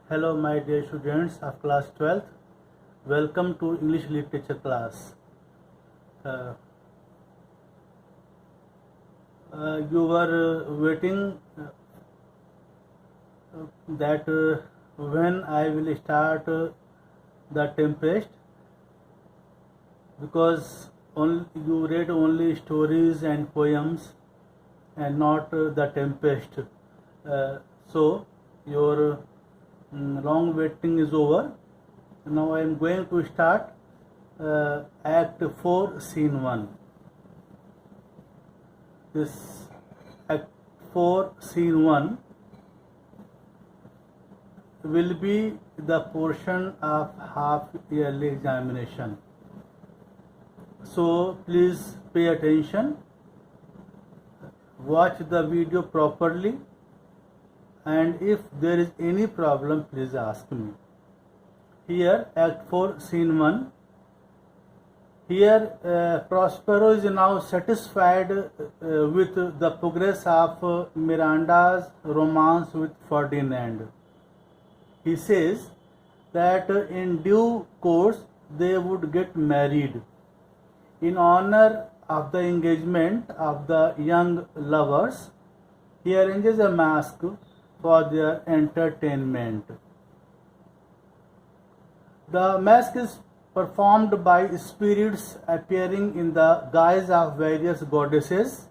Hello my dear students of class 12th. Welcome to English literature class. Uh, you were waiting that when I will start the Tempest, because you read only stories and poems and not the Tempest. So your long waiting is over. Now I am going to start Act 4, Scene 1. This Act 4, Scene 1 will be the portion of half yearly examination. So please pay attention, watch the video properly, and if there is any problem, please ask me. Here, Act 4, Scene 1. Here, Prospero is now satisfied with the progress of Miranda's romance with Ferdinand. He says that in due course they would get married. In honor of the engagement of the young lovers, he arranges a masque for their entertainment. The masque is performed by spirits appearing in the guise of various goddesses.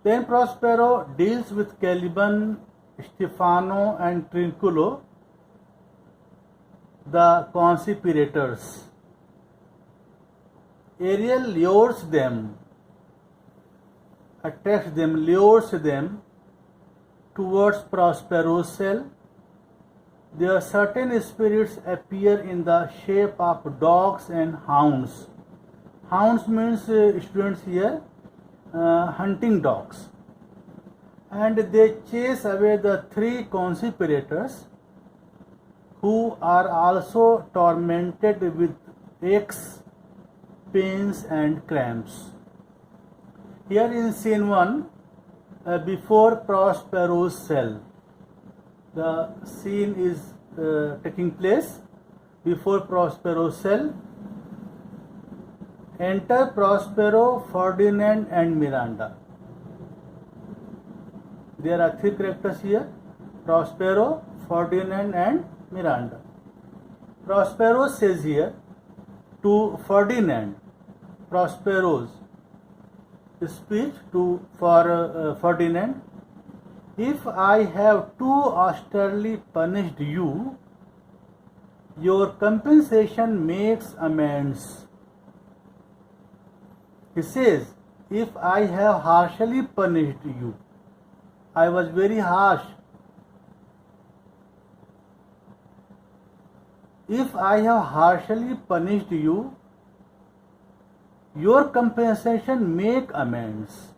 Then Prospero deals with Caliban, Stefano, and Trinculo, the conspirators. Ariel lures them, attracts them, lures them towards Prospero's cell. There are certain spirits appear in the shape of dogs and hounds. Hounds means students here hunting dogs. And they chase away the three conspirators who are also tormented with aches, pains and cramps. Here in Scene 1, before Prospero's cell, the scene is taking place before Prospero's cell. Enter Prospero, Ferdinand and Miranda. There are three characters here: Prospero, Ferdinand and Miranda. Prospero says here to Ferdinand, Prospero's speech for Ferdinand: if I have too austerely punished you, your compensation makes amends. He says, if I have harshly punished you, I was very harsh. If I have harshly punished you, your compensation make amends.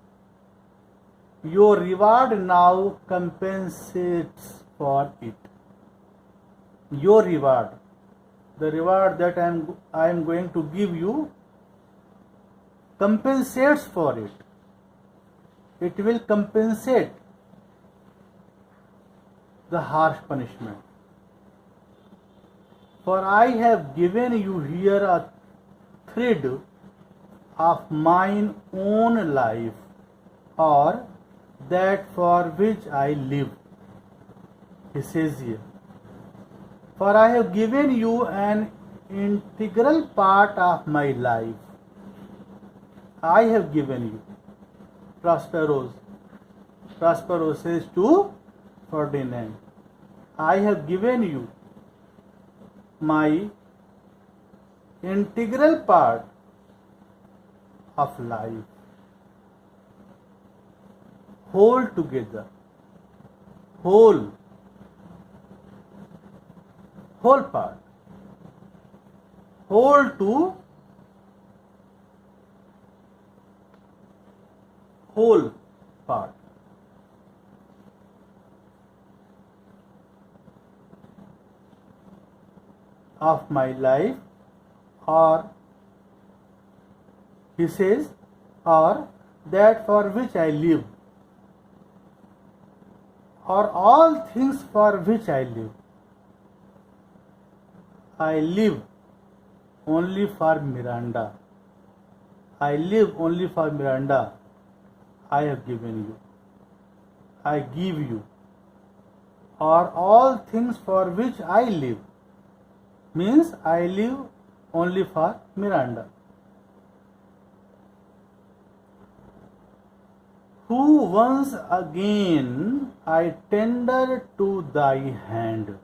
Your reward now compensates for it. Your reward, the reward that I am going to give you, compensates for it. It will compensate the harsh punishment. For I have given you here a thread of mine own life, or that for which I live. He says here, for I have given you an integral part of my life. I have given you. Prospero says to Ferdinand, I have given you my integral part of life, whole together, whole part, whole to whole part. Of my life, or he says, or that for which I live, or all things for which I live. I live only for Miranda. I live only for Miranda. I have given you. I give you. Or all things for which I live. Means I live only for Miranda. Who once again I tender to thy hand.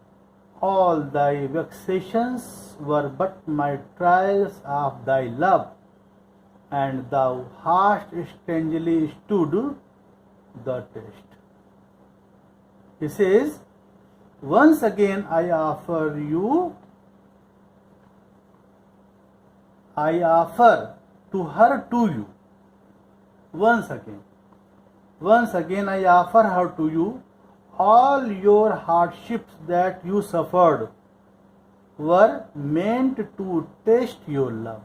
All thy vexations were but my trials of thy love, and thou hast strangely stood the test. He says, once again I offer to her to you. Once again I offer her to you. All your hardships that you suffered were meant to test your love.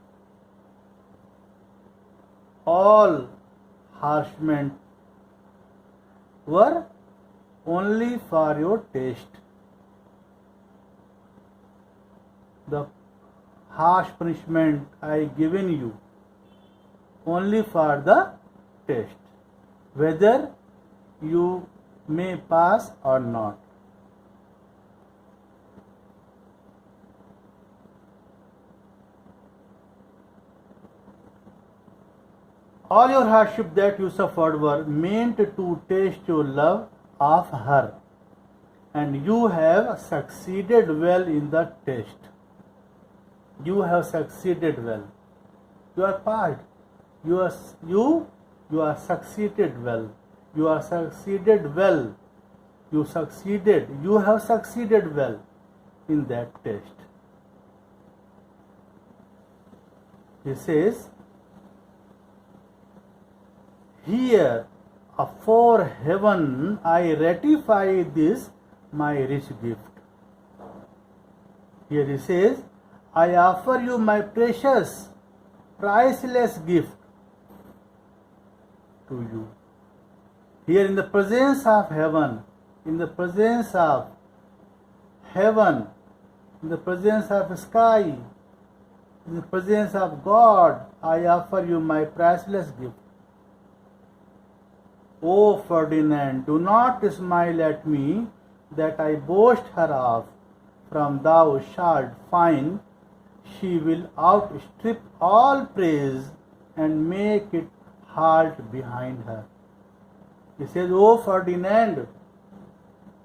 All harshmen were only for your test. The harsh punishment I given you only for the test, whether you may pass or not. All your hardship that you suffered were meant to test your love of her, and you have succeeded well in the test. You have succeeded well. You are passed. You are succeeded well. You are succeeded well. You succeeded. You have succeeded well in that test. He says, here afore heaven I ratify this my rich gift. Here he says, I offer you my precious, priceless gift to you. Here in the presence of heaven, in the presence of heaven, in the presence of sky, in the presence of God, I offer you my priceless gift. O Ferdinand, do not smile at me that I boast her of, from thou shalt find she will outstrip all praise and make it halt behind her. He says, O Ferdinand,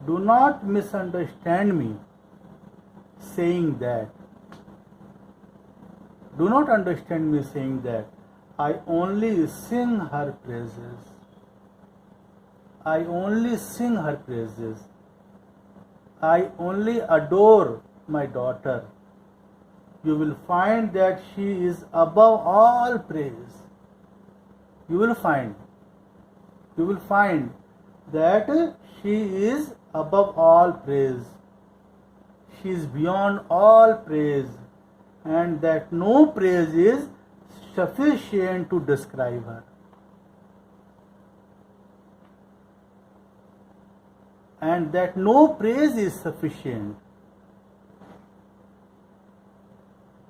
do not misunderstand me saying that. Do not understand me saying that. I only sing her praises. I only sing her praises. I only adore my daughter. You will find that she is above all praise. You will find that she is above all praise. She is beyond all praise, and that no praise is sufficient to describe her. And that no praise is sufficient.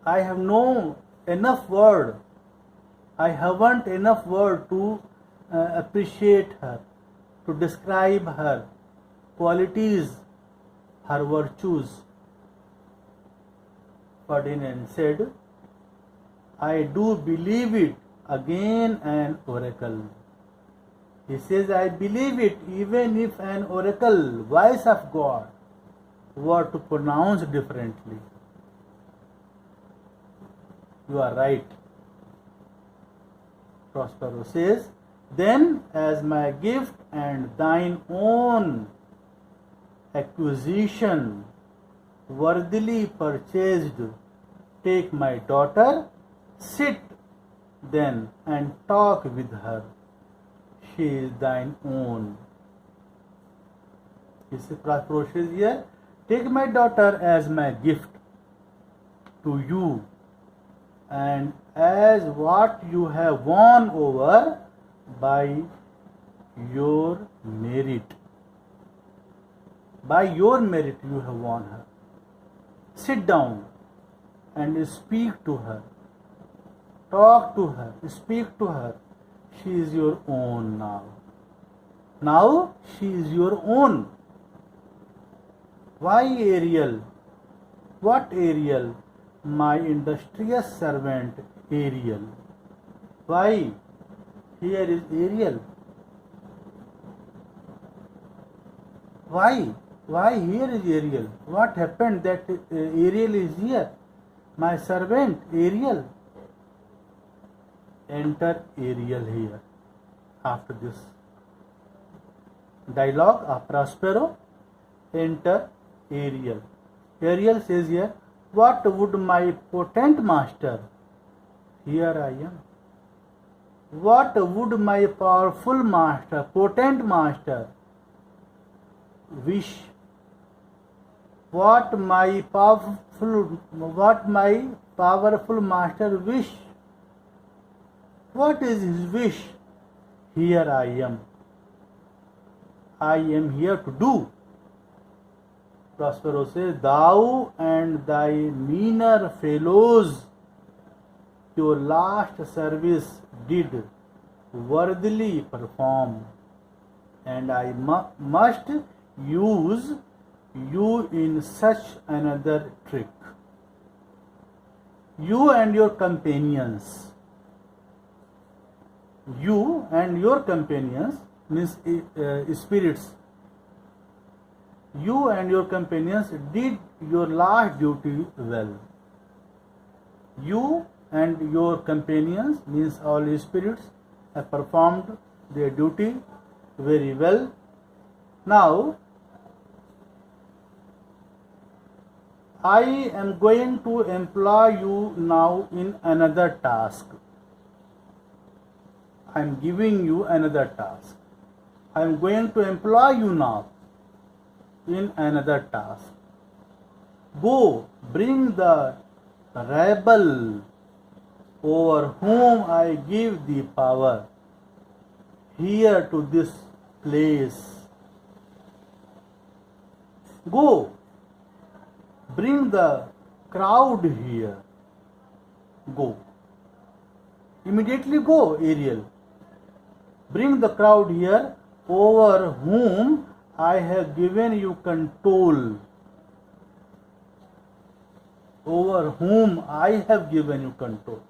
I have no enough word. I haven't enough word to appreciate her, to describe her qualities, her virtues. Ferdinand said, I do believe it again an oracle. He says, I believe it even if an oracle, voice of God, were to pronounce differently. You are right. Prospero says, then as my gift and thine own acquisition worthily purchased, take my daughter, sit then and talk with her. She is thine own. Prospero says here, take my daughter as my gift to you, and as what you have won over by your merit. By your merit you have won her. Sit down and speak to her. Talk to her, speak to her. She is your own now. Now she is your own. Why Ariel? What Ariel? My industrious servant Ariel. Why? Here is Ariel. Why? Why here is Ariel? What happened that Ariel is here? My servant Ariel. Enter Ariel here. After this dialogue of Prospero, enter Ariel. Ariel says here, what would my potent master? Here I am. What would my powerful master, potent master, wish? What my powerful master wish? What is his wish? Here I am. I am here to do. Prospero says, thou and thy meaner fellows your last service did worthily perform, and I must use you in such another trick. You and your companions. You and your companions means spirits. You and your companions did your last duty well. You and your companions means all spirits have performed their duty very well. Now I am going to employ you now in another task. I am giving you another task. I am going to employ you now in another task. Go, bring the rebel over whom I give the power here to this place. Go, bring the crowd here. Go. Immediately go, Ariel. Bring the crowd here over whom I have given you control. Over whom I have given you control.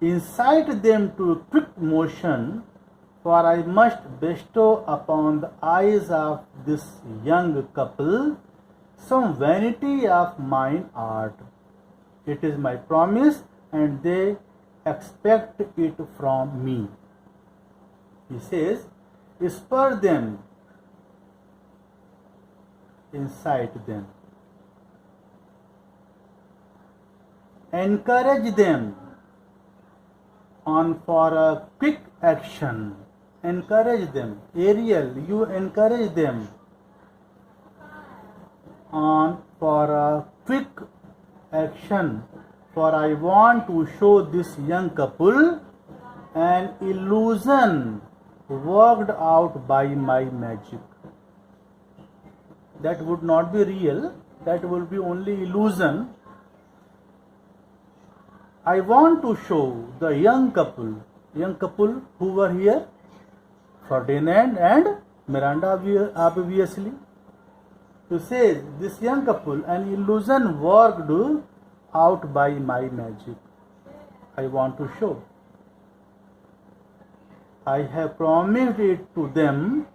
Incite them to quick motion, for I must bestow upon the eyes of this young couple some vanity of mine art. It is my promise, and they expect it from me. He says, spur them, incite them, encourage them on for a quick action. Encourage them. Ariel, you encourage them on for a quick action, for I want to show this young couple an illusion worked out by my magic. That would not be real, that will be only illusion. I want to show the young couple who were here, Ferdinand and Miranda, obviously. To say this young couple, an illusion worked out by my magic. I want to show. I have promised it to them,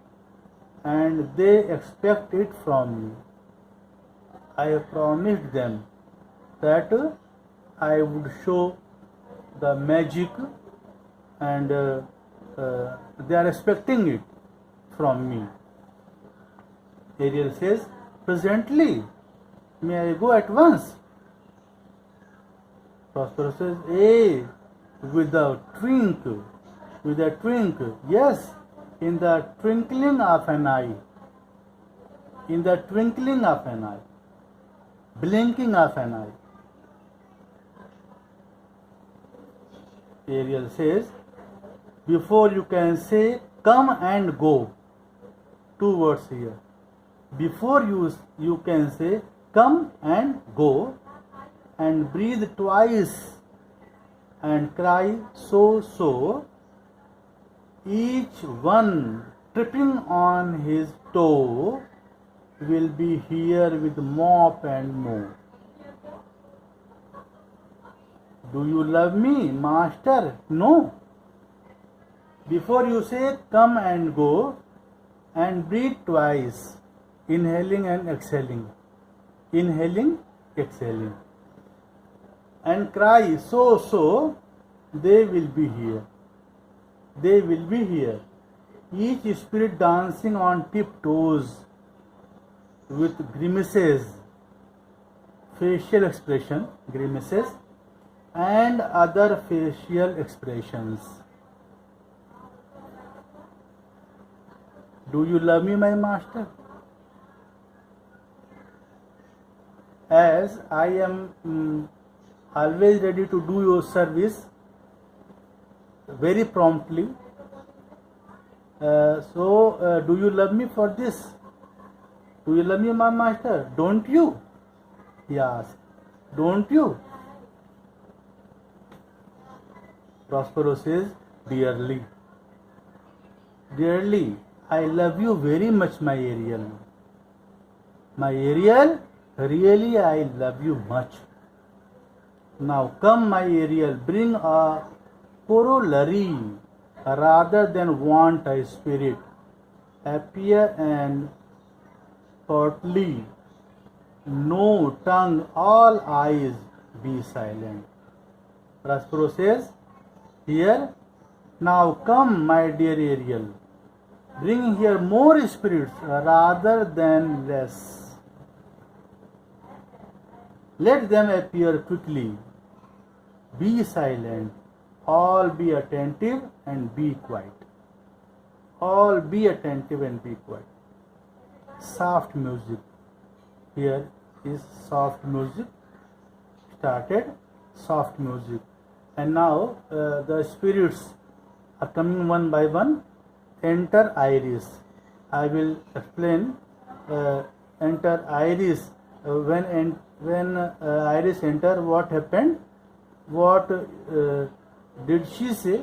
and they expect it from me. I have promised them that I would show the magic, and they are expecting it from me. Ariel says, presently, may I go at once? Prospero says, with a twinkle, yes, in the twinkling of an eye, blinking of an eye. Ariel says, Before you can say come and go. Two words here. Before you can say come and go, and breathe twice and cry so. Each one tripping on his toe will be here with mop and mow. Do you love me, master? No. Before you say come and go, and breathe twice, inhaling and exhaling. Inhaling, exhaling. And cry so, they will be here. They will be here. Each spirit dancing on tiptoes with grimaces, facial expression, grimaces, and other facial expressions. Do you love me, my master? As I am always ready to do your service very promptly, do you love me for this? Do you love me, my master? Don't you? Yes. Don't you? Prospero says, dearly. Dearly, I love you very much, my Ariel. My Ariel, really I love you much. Now come, my Ariel, bring a corollary rather than want a spirit. Appear and portly, no tongue, all eyes be silent. Prospero says, here, now come, my dear Ariel, bring here more spirits rather than less. Let them appear quickly. Be silent. All be attentive and be quiet. All be attentive and be quiet. Soft music. Here is soft music. Started soft music. And now the spirits are coming one by one. Enter Iris. I will explain. Enter Iris. When Iris enter, what happened? What did she say?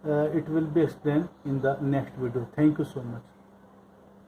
It will be explained in the next video. Thank you so much.